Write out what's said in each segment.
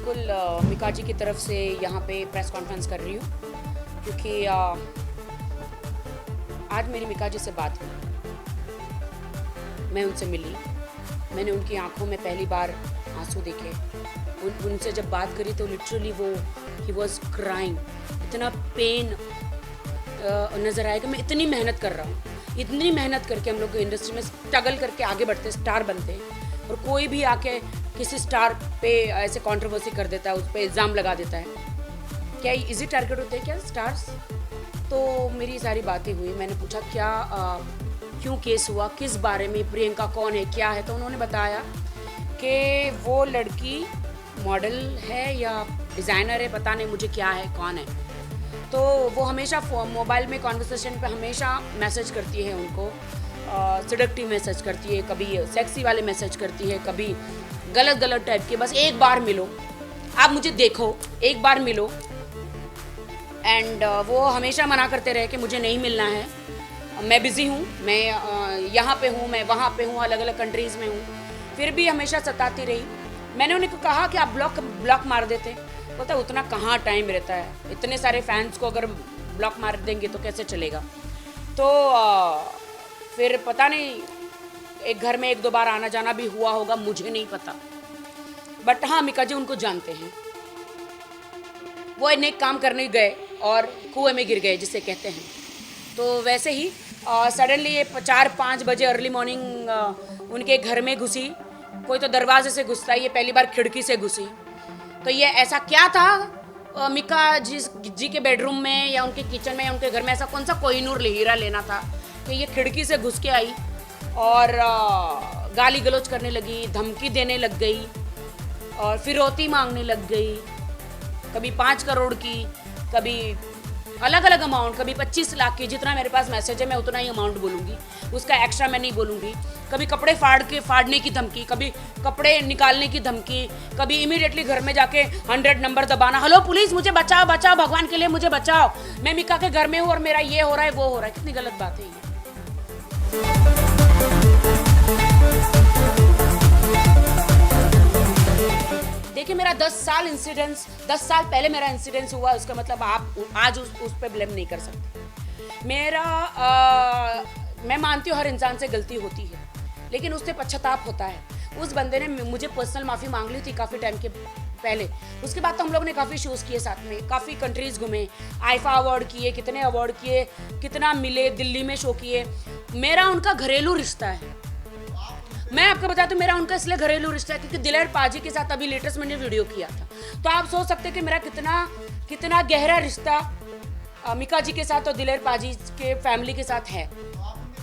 बिल्कुल मिका जी की तरफ से यहाँ पे प्रेस कॉन्फ्रेंस कर रही हूँ क्योंकि आज मेरी मिका जी से बात हुई, मैं उनसे मिली, मैंने उनकी आंखों में पहली बार आंसू देखे। उनसे जब बात करी तो लिटरली वो ही वॉज क्राइंग, इतना पेन नज़र आया कि मैं इतनी मेहनत कर रहा हूँ, इतनी मेहनत करके हम लोग इंडस्ट्री में स्ट्रगल करके आगे बढ़ते, स्टार बनते हैं, और कोई भी आके किसी स्टार पे ऐसे कंट्रोवर्सी कर देता है, उस पर इल्ज़ाम लगा देता है। क्या इजी टारगेट होते हैं क्या स्टार्स? तो मेरी सारी बातें हुई, मैंने पूछा क्या क्यों केस हुआ, किस बारे में, प्रियंका कौन है, क्या है। तो उन्होंने बताया कि वो लड़की मॉडल है या डिज़ाइनर है, पता नहीं मुझे क्या है, कौन है। तो वो हमेशा मोबाइल में कॉन्वर्सेशन पे हमेशा मैसेज करती है उनको, सिडक्टिव मैसेज करती है, कभी सेक्सी वाले मैसेज करती है, कभी गलत गलत टाइप के, बस एक बार मिलो, आप मुझे देखो, एक बार मिलो। एंड वो हमेशा मना करते रहे कि मुझे नहीं मिलना है, मैं बिज़ी हूँ, मैं यहाँ पे हूँ, मैं वहाँ पे हूँ, अलग अलग कंट्रीज़ में हूँ। फिर भी हमेशा सताती रही। मैंने उन्हें कहा कि आप ब्लॉक मार देते, बोलता उतना कहाँ टाइम रहता है, इतने सारे फैंस को अगर ब्लॉक मार देंगे तो कैसे चलेगा। तो फिर पता नहीं, एक घर में एक दो बार आना जाना भी हुआ होगा, मुझे नहीं पता, बट हाँ मिका जी उनको जानते हैं। वो नेक काम करने गए और कुएं में गिर गए जिसे कहते हैं। तो वैसे ही सडनली ये 4-5 बजे अर्ली मॉर्निंग उनके घर में घुसी। कोई तो दरवाजे से घुसता है, ये पहली बार खिड़की से घुसी। तो ये ऐसा क्या था मिका जी के बेडरूम में या उनके किचन में या उनके घर में, ऐसा कौन सा कोहिनूर हीरा लेना था कि ये खिड़की से घुस के आई और गाली गलौज करने लगी, धमकी देने लग गई और फिरौती मांगने लग गई, कभी 5 करोड़ की, कभी अलग अलग अमाउंट, कभी 25 लाख की। जितना मेरे पास मैसेज है मैं उतना ही अमाउंट बोलूँगी, उसका एक्स्ट्रा मैं नहीं बोलूँगी। कभी कपड़े फाड़ने की धमकी, कभी कपड़े निकालने की धमकी, कभी इमीडिएटली घर में जाके 100 नंबर दबाना, हेलो पुलिस मुझे बचाओ बचाओ, भगवान के लिए मुझे बचाओ, मैं मिका के घर में हूँ और मेरा ये हो रहा है वो हो रहा है। कितनी गलत बात है ये। देखिए मेरा 10 साल पहले मेरा इंसिडेंस हुआ, उसका मतलब आप आज उस पर ब्लेम नहीं कर सकते। मैं मानती हूँ हर इंसान से गलती होती है, लेकिन उससे पश्चाताप होता है। उस बंदे ने मुझे पर्सनल माफ़ी मांग ली थी काफ़ी टाइम के पहले। उसके बाद तो हम लोग ने काफ़ी शोज़ किए साथ में, काफ़ी कंट्रीज़ घूमे, आईफा अवार्ड किए, कितने अवार्ड किए, कितना मिले, दिल्ली में शो किए। मेरा उनका घरेलू रिश्ता है। मैं आपको बताती हूँ, मेरा उनका इसलिए घरेलू रिश्ता है क्योंकि दिलेर पाजी के साथ अभी लेटेस्ट मैंने वीडियो किया था। तो आप सोच सकते हैं कि मेरा कितना गहरा रिश्ता मिका जी के साथ और दिलेर पाजी के फैमिली के साथ है।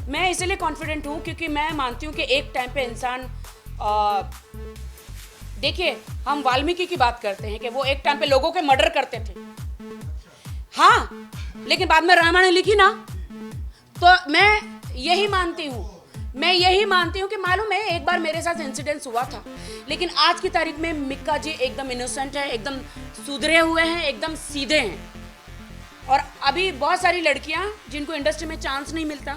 मैं इसलिए कॉन्फिडेंट हूँ क्योंकि मैं मानती हूँ कि एक टाइम पे इंसान, देखिए हम वाल्मीकि की बात करते हैं कि वो एक टाइम पे लोगों के मर्डर करते थे, हाँ, लेकिन बाद में रामायण लिखी ना। तो मैं यही मानती हूँ कि मालूम है एक बार मेरे साथ इंसिडेंस हुआ था, लेकिन आज की तारीख में मिका जी एकदम इनोसेंट है, एकदम सुधरे हुए हैं, एकदम सीधे हैं। और अभी बहुत सारी लड़कियां जिनको इंडस्ट्री में चांस नहीं मिलता,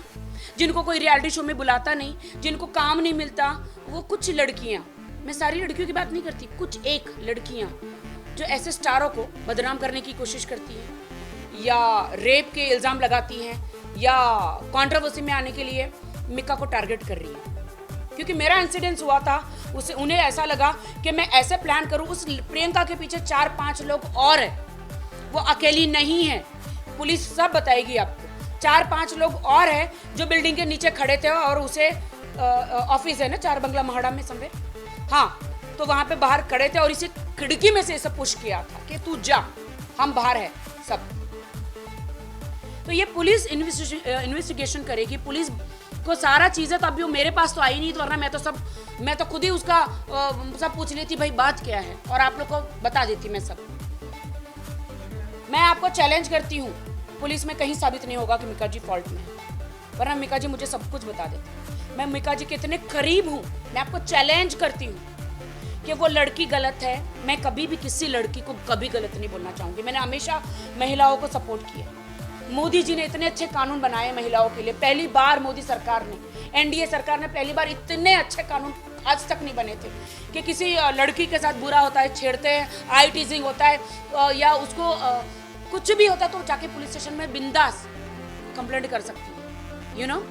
जिनको कोई रियलिटी शो में बुलाता नहीं, जिनको काम नहीं मिलता, वो कुछ लड़कियां, मैं सारी लड़कियों की बात नहीं करती, कुछ एक लड़कियां जो ऐसे स्टारों को बदनाम करने की कोशिश करती हैं या रेप के इल्ज़ाम लगाती हैं या कंट्रोवर्सी में आने के लिए मिका को टारगेट कर रही है। क्योंकि मेरा इंसिडेंस हुआ था, उन्हें ऐसा लगा कि मैं ऐसे प्लान करूं, उस प्रियंका के पीछे 4-5 लोग और हैं, वो अकेली नहीं है, पुलिस सब बताएगी आपको। 4-5 लोग और हैं जो बिल्डिंग के नीचे खड़े थे और उसे ऑफिस है ना 4 बंगला महाड़ा में समवेर, हाँ, तो वहाँ पे बाहर खड़े थे और इसे खिड़की में से ऐसा पुश किया था कि तू जा, हम बाहर है सब। तो ये पुलिस इन्वेस्टिगेशन करेगी, पुलिस को सारा चीज़ें, तो अभी वो मेरे पास तो आई नहीं, तो वरना मैं तो खुद ही उसका सब पूछ लेती भाई बात क्या है, और आप लोग को बता देती मैं सब। मैं आपको चैलेंज करती हूँ, पुलिस में कहीं साबित नहीं होगा कि मिका जी फॉल्ट में है, वरना मिका जी मुझे सब कुछ बता देती। मैं मिका जी के इतने करीब हूँ, मैं आपको चैलेंज करती हूँ कि वो लड़की गलत है। मैं कभी भी किसी लड़की को कभी गलत नहीं बोलना चाहूँगी, मैंने हमेशा महिलाओं को सपोर्ट किया, मोदी जी ने इतने अच्छे कानून बनाए महिलाओं के लिए, पहली बार मोदी सरकार ने, एनडीए सरकार ने पहली बार इतने अच्छे कानून आज तक नहीं बने थे कि किसी लड़की के साथ बुरा होता है, छेड़ते हैं, आई टीजिंग होता है या उसको कुछ भी होता है तो जाके पुलिस स्टेशन में बिंदास कंप्लेंट कर सकती है, यू नो।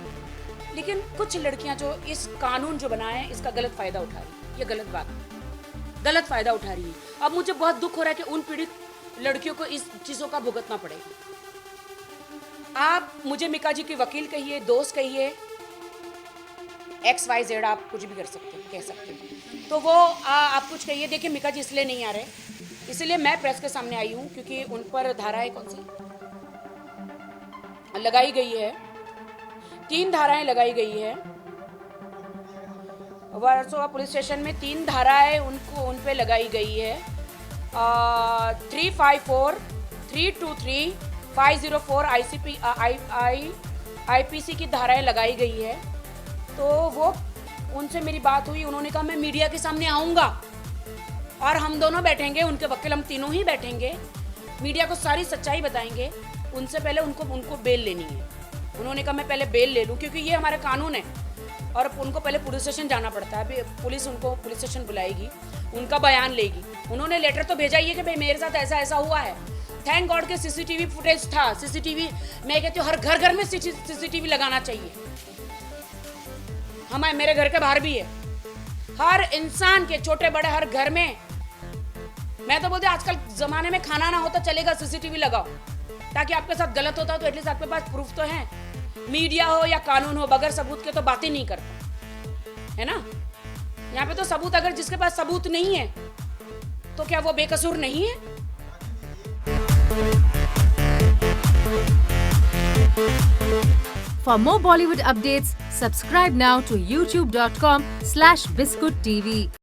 लेकिन कुछ लड़कियां जो इस कानून जो बनाए हैं इसका गलत फायदा उठा रही है, ये गलत बात है, गलत फायदा उठा रही है। अब मुझे बहुत दुख हो रहा है कि उन पीड़ित लड़कियों को इस चीज़ों का भुगतना पड़ेगा। आप मुझे मिका जी की वकील कहिए, दोस्त कहिए, XYZ आप कुछ भी कर सकते हैं, कह सकते हैं। तो वो आप कुछ कहिए। देखिए मिका जी इसलिए नहीं आ रहे, इसलिए मैं प्रेस के सामने आई हूँ क्योंकि उन पर धाराएं कौन सी लगाई गई है, 3 धाराएं लगाई गई है। वर्सोवा पुलिस स्टेशन में 3 धाराएं उन पे लगाई गई है। 354, 323, 504 IPC की धाराएं लगाई गई है। तो वो उनसे मेरी बात हुई, उन्होंने कहा मैं मीडिया के सामने आऊँगा और हम दोनों बैठेंगे, उनके वकील हम तीनों ही बैठेंगे, मीडिया को सारी सच्चाई बताएंगे। उनसे पहले उनको बेल लेनी है। उन्होंने कहा मैं पहले बेल ले लूँ क्योंकि ये हमारा कानून है और उनको पहले पुलिस स्टेशन जाना पड़ता है। पुलिस उनको पुलिस स्टेशन बुलाएगी, उनका बयान लेगी। उन्होंने लेटर तो भेजा ही है कि भाई मेरे साथ ऐसा ऐसा हुआ है। थैंक गॉड के CCTV फुटेज था। CCTV मैं कहती हूँ हर घर में CCTV लगाना चाहिए। मेरे घर के बाहर भी है, हर इंसान के छोटे बड़े हर घर में। मैं तो बोलती आजकल जमाने में खाना ना होता चलेगा, CCTV लगाओ ताकि आपके साथ गलत होता हो तो एटलीस्ट आपके पास प्रूफ तो है। मीडिया हो या कानून हो, बगैर सबूत के तो बात ही नहीं करता है ना। यहाँ पे तो सबूत, अगर जिसके पास सबूत नहीं है तो क्या वो बेकसूर नहीं है? For more Bollywood updates, subscribe now to youtube.com/biscuittv.